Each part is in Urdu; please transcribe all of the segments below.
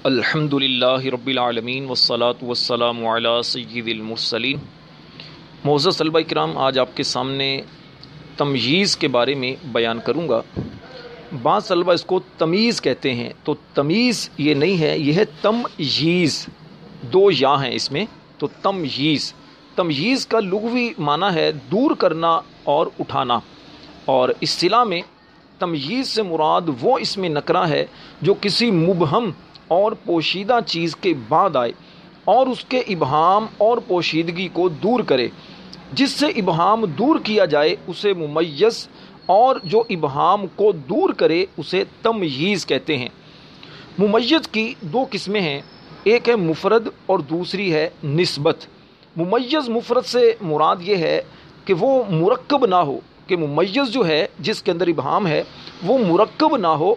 الحمدللہ رب العالمین والصلاة والسلام علی سید المرسلین۔ معزز طلبہ کرام، آج آپ کے سامنے تمییز کے بارے میں بیان کروں گا۔ بعض طلبہ اس کو تمیز کہتے ہیں، تو تمیز یہ نہیں ہے، یہ ہے تمییز، دو یا ہیں اس میں، تو تمییز۔ تمییز کا لغوی معنی ہے دور کرنا اور اٹھانا، اور اصطلاح میں تمییز سے مراد وہ اسم نکرہ ہے جو کسی مبہم اور پوشیدہ چیز کے بعد آئے اور اس کے ابہام اور پوشیدگی کو دور کرے۔ جس سے ابہام دور کیا جائے اسے ممیز، اور جو ابہام کو دور کرے اسے تمییز کہتے ہیں۔ ممیز کی دو قسمیں ہیں، ایک ہے مفرد اور دوسری ہے نسبت۔ ممیز مفرد سے مراد یہ ہے کہ وہ مرکب نہ ہو، کہ ممیز جو ہے جس کے اندر ابہام ہے وہ مرکب نہ ہو،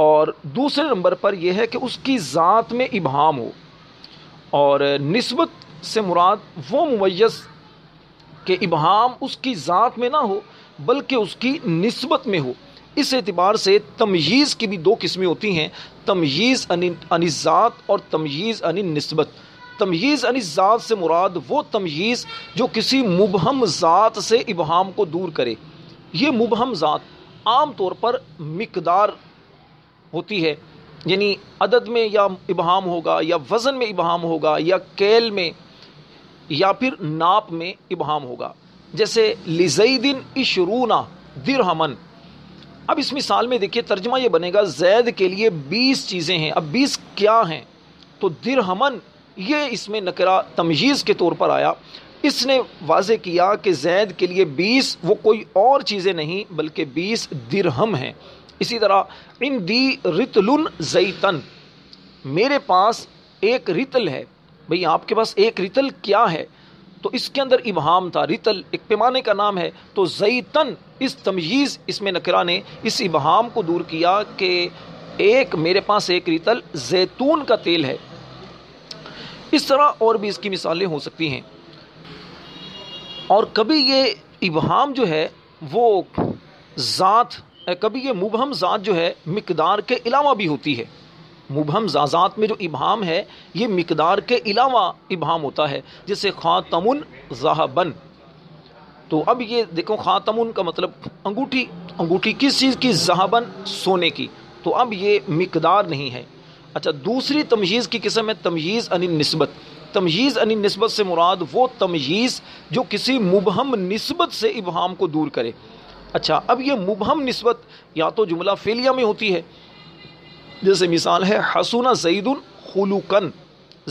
اور دوسرے نمبر پر یہ ہے کہ اس کی ذات میں ابہام ہو۔ اور نسبت سے مراد وہ ممیز کہ ابہام اس کی ذات میں نہ ہو بلکہ اس کی نسبت میں ہو۔ اس اعتبار سے تمییز کی بھی دو قسمیں ہوتی ہیں، تمییز عن الذات اور تمییز عن النسبت۔ تمییز عن الذات سے مراد وہ تمییز جو کسی مبہم ذات سے ابہام کو دور کرے۔ یہ مبہم ذات عام طور پر مقدار ہوتی ہے، یعنی عدد میں یا ابہام ہوگا، یا وزن میں ابہام ہوگا، یا کیل میں، یا پھر ناپ میں ابہام ہوگا۔ جیسے لزید 20 درہمن۔ اب اس مثال میں دیکھیے ترجمہ یہ بنے گا، زید کے لیے 20 چیزیں ہیں۔ اب 20 کیا ہیں؟ تو درہمن یہ اس میں نکرہ تمییز کے طور پر آیا۔ اس نے واضح کیا کہ زید کے لیے 20 وہ کوئی اور چیزیں نہیں بلکہ 20 درہم ہیں۔ اسی طرح عندی رطل زیتن، میرے پاس ایک رطل ہے۔ بھئی آپ کے پاس ایک رطل کیا ہے؟ تو اس کے اندر ابہام تھا، رطل ایک پیمانے کا نام ہے، تو زیتن اس تمییز اس میں نکرہ نے اس ابہام کو دور کیا کہ میرے پاس ایک رطل زیتون کا تیل ہے۔ اس طرح اور بھی اس کی مثالیں ہو سکتی ہیں۔ اور کبھی یہ ابہام جو ہے وہ ذات، کبھی یہ مبہم ذات جو ہے مقدار کے علاوہ بھی ہوتی ہے۔ مبہم ذات میں جو ابہام ہے یہ مقدار کے علاوہ ابہام ہوتا ہے، جیسے خاتم ذہبن۔ تو اب یہ دیکھو، خاتم کا مطلب انگوٹھی، انگوٹھی کس چیز کی؟ ذہبن، سونے کی۔ تو اب یہ مقدار نہیں ہے۔ اچھا، دوسری تمییز کی قسم ہے تمییز عن النسبت۔ تمییز عن النسبت سے مراد وہ تمییز جو کسی مبہم نسبت سے ابہام کو دور کرے۔ اچھا، اب یہ مبہم نسبت یا تو جملہ فعلیہ میں ہوتی ہے، جیسے مثال ہے حسن زید خلقاً،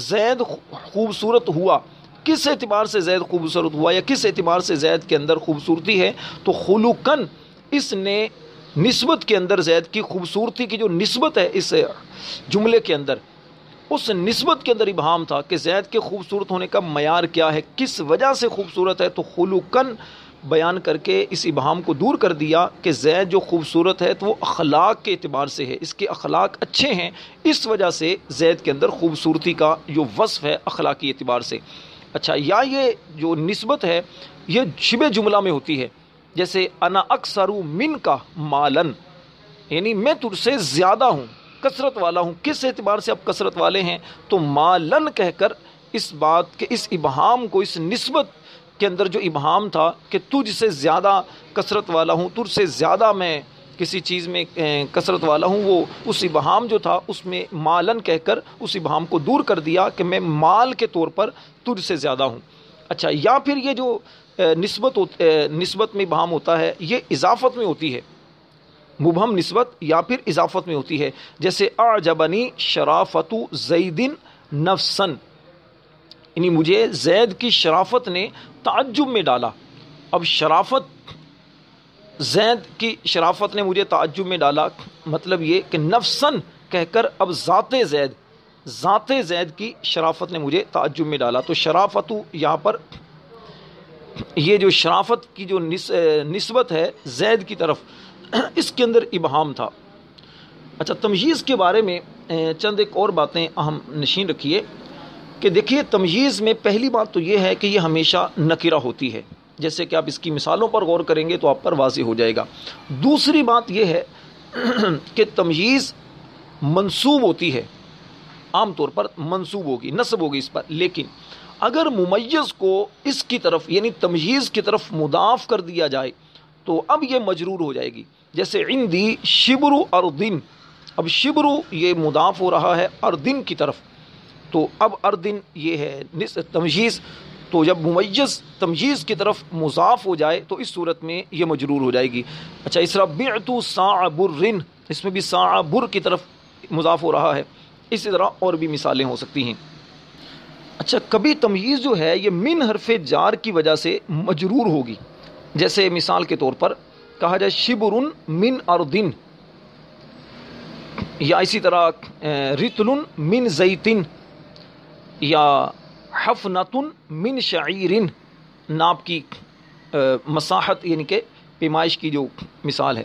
زید خوبصورت ہوا۔ کس اعتبار سے زید خوبصورت ہوا یا کس اعتبار سے زید کے اندر خوبصورتی ہے؟ تو خلقاً اس نے نسبت کے اندر زید کی خوبصورتی کی جو نسبت ہے اس جملے کے اندر، اس نسبت کے اندر ابہام تھا کہ زید کے خوبصورت ہونے کا معیار کیا ہے، کس وجہ سے خوبصورت ہے۔ تو خلقاً بیان کر کے اس ابہام کو دور کر دیا کہ زید جو خوبصورت ہے تو وہ اخلاق کے اعتبار سے ہے، اس کے اخلاق اچھے ہیں، اس وجہ سے زید کے اندر خوبصورتی کا جو وصف ہے اخلاقی اعتبار سے۔ اچھا، یا یہ جو نسبت ہے یہ شبہ جملہ میں ہوتی ہے، جیسے انا اکثر من کا مالن، یعنی میں تجھ سے زیادہ ہوں، کثرت والا ہوں۔ کس اعتبار سے آپ کثرت والے ہیں؟ تو مالن کہہ کر اس بات کے اس ابہام کو، اس نسبت کے اندر جو ابہام تھا کہ تجھ سے زیادہ کثرت والا ہوں، تجھ سے زیادہ میں کسی چیز میں کثرت والا ہوں، وہ اس ابہام جو تھا اس میں مالن کہہ کر اس ابہام کو دور کر دیا کہ میں مال کے طور پر تجھ سے زیادہ ہوں۔ اچھا، یا پھر یہ جو نسبت میں ابہام ہوتا ہے یہ اضافت میں ہوتی ہے، مبہم نسبت یا پھر اضافت میں ہوتی ہے، جیسے اعجبنی شرافت زید نفسن، یعنی مجھے زید کی شرافت نے تعجب میں ڈالا۔ اب شرافت، زید کی شرافت نے مجھے تعجب میں ڈالا، مطلب یہ کہ نفسن کہہ کر اب ذات زید کی شرافت نے مجھے تعجب میں ڈالا۔ تو شرافت یہاں پر یہ جو شرافت کی جو نسبت ہے زید کی طرف، اس کے اندر ابہام تھا۔ اچھا، تمییز کے بارے میں چند ایک اور باتیں اہم نشین رکھیے کہ دیکھیے تمییز میں پہلی بات تو یہ ہے کہ یہ ہمیشہ نکرہ ہوتی ہے، جیسے کہ آپ اس کی مثالوں پر غور کریں گے تو آپ پر واضح ہو جائے گا۔ دوسری بات یہ ہے کہ تمییز منسوب ہوتی ہے، عام طور پر منصوب ہوگی، نصب ہوگی اس پر. لیکن اگر ممیز کو اس کی طرف یعنی تمییز کی طرف مضاف کر دیا جائے تو اب یہ مجرور ہو جائے گی. جیسے عندی شبر اردن، اب شبر یہ مضاف ہو رہا ہے اردن کی طرف، تو اب اردن یہ ہے تمییز، تو جب ممیز تمییز کی طرف مضاف ہو جائے تو اس صورت میں یہ مجرور ہو جائے گی. اچھا اس طرح بعت صاع برن، اس میں بھی صاع بر کی طرف مضاف ہو رہا ہے. اسی طرح اور بھی مثالیں ہو سکتی ہیں. اچھا کبھی تمییز جو ہے یہ من حرف جار کی وجہ سے مجرور ہوگی. جیسے مثال کے طور پر کہا جائے شبر من اردن، یا اسی طرح رتل من زیتن، یا حفنۃ من شعیر، ناپ کی مساحت یعنی کہ پیمائش کی جو مثال ہے.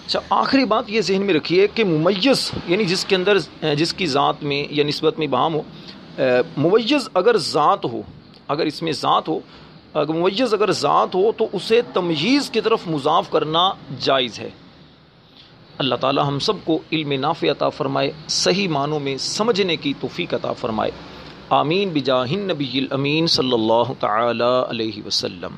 اچھا آخری بات یہ ذہن میں رکھیے کہ ممیز یعنی جس کے اندر جس کی ذات میں یا نسبت میں ابہام ہو، ممیز اگر ذات ہو، اگر اس میں ذات ہو، اگر ممیز اگر ذات ہو تو اسے تمییز کی طرف مضاف کرنا جائز ہے. اللہ تعالی ہم سب کو علم نافع عطا فرمائے، صحیح معنوں میں سمجھنے کی توفیق عطا فرمائے. آمین بجاہ النبی الامین صلی اللہ تعالی علیہ وسلم.